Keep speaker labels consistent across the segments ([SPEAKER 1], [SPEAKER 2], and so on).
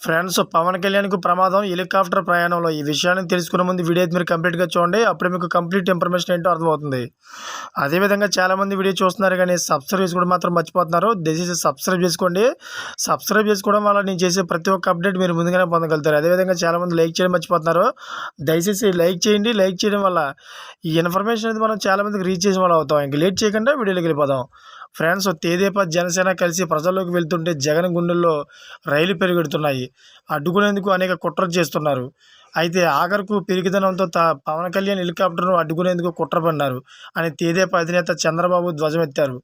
[SPEAKER 1] Friends, Pawan కళ్యాణ్కు ప్రమాదం helicopter ప్రయాణంలో. ఈ విషయాన్ని తెలుసుకునే ముందు వీడియో అయితే మీరు కంప్లీట్గా చూడండి. అప్పుడు మీకు కంప్లీట్ ఇన్ఫర్మేషన్ ఏంటో అర్థమవుతుంది. అదేవిధంగా చాలామంది వీడియో చూస్తున్నారు కానీ సబ్స్క్రైబ్ చేసుకోవడం మాత్రం మర్చిపోతున్నారు. దయచేసి సబ్స్క్రైబ్ చేసుకోండి. సబ్స్క్రైబ్ చేసుకోవడం వల్ల నేను చేసే ప్రతి ఒక్క అప్డేట్ మీరు ముందుగానే పొందగలుగుతారు. అదేవిధంగా చాలామంది లైక్ చేయడం మర్చిపోతున్నారు. దయచేసి లైక్ చేయండి. లైక్ చేయడం వల్ల ఈ ఇన్ఫర్మేషన్ అనేది మనం చాలామందికి రీచ్ చేసిన వాళ్ళు అవుతాం. ఇంక లేట్ చేయకుండా వీడియోలోకి వెళ్ళిపోదాం. ఫ్రెండ్స్, తెదేపా జనసేన కలిసి ప్రజల్లోకి వెళ్తుంటే జగన్ గుండెల్లో రైలు పెరుగుతున్నాయి. అడ్డుకునేందుకు అనేక కుట్రలు చేస్తున్నారు. అయితే ఆఖరుకు పిరికిదనంతో పవన్ కళ్యాణ్ హెలికాప్టర్ను అడ్డుకునేందుకు కుట్ర పన్నారు అని తెదేపా అధినేత చంద్రబాబు ధ్వజమెత్తారు.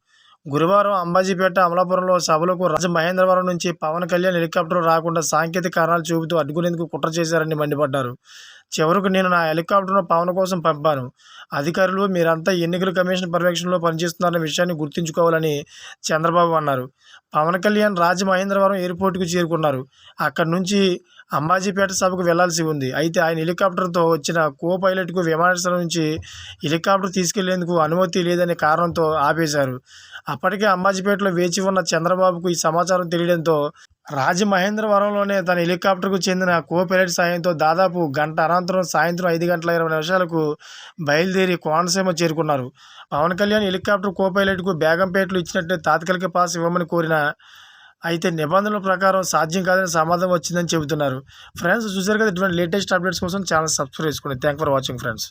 [SPEAKER 1] గురువారం అంబాజీపేట అమలాపురంలో సభలకు రాజమహేంద్రవరం నుంచి పవన్ కళ్యాణ్ హెలికాప్టర్ రాకుండా సాంకేతిక కారణాలు చూపుతూ అడ్డుకునేందుకు కుట్ర చేశారని మండిపడ్డారు. చివరకు నేను నా హెలికాప్టర్ను పవన్ కోసం పంపాను. అధికారులు మీరంతా ఎన్నికల కమిషన్ పర్యవేక్షణలో పనిచేస్తున్నారన్న విషయాన్ని గుర్తుంచుకోవాలని చంద్రబాబు అన్నారు. పవన్ కళ్యాణ్ రాజమహేంద్రవరం ఎయిర్పోర్టుకు చేరుకున్నారు. అక్కడి నుంచి అంబాజీపేట సభకు వెళ్లాల్సి ఉంది. అయితే ఆయన హెలికాప్టర్తో వచ్చిన కో పైలట్కు విమానాశ్రయం నుంచి హెలికాప్టర్ తీసుకెళ్లేందుకు అనుమతి లేదనే కారణంతో ఆపేశారు. అప్పటికే అంబాజీపేటలో వేచి ఉన్న చంద్రబాబుకు ఈ సమాచారం తెలియడంతో రాజమహేంద్రవరంలోనే తన హెలికాప్టర్కు చెందిన కో పైలట్ సాయంతో దాదాపు గంట అనంతరం సాయంత్రం 5:20 బయలుదేరి కోనసీమ చేరుకున్నారు. పవన్ కళ్యాణ్ హెలికాప్టర్ కో పైలట్కు బేగంపేటలో ఇచ్చినట్టే తాత్కాలిక పాస్ ఇవ్వమని కోరిన అయితే నిబంధనల ప్రకారం సాధ్యం కాదని సమాధానం వచ్చిందని చెబుతున్నారు. ఫ్రెండ్స్, చూసారు కదా, ఇటువంటి లేటెస్ట్ అప్డేట్స్ కోసం ఛానల్ సబ్స్క్రైబ్ చేసుకోండి. Thank for watching friends.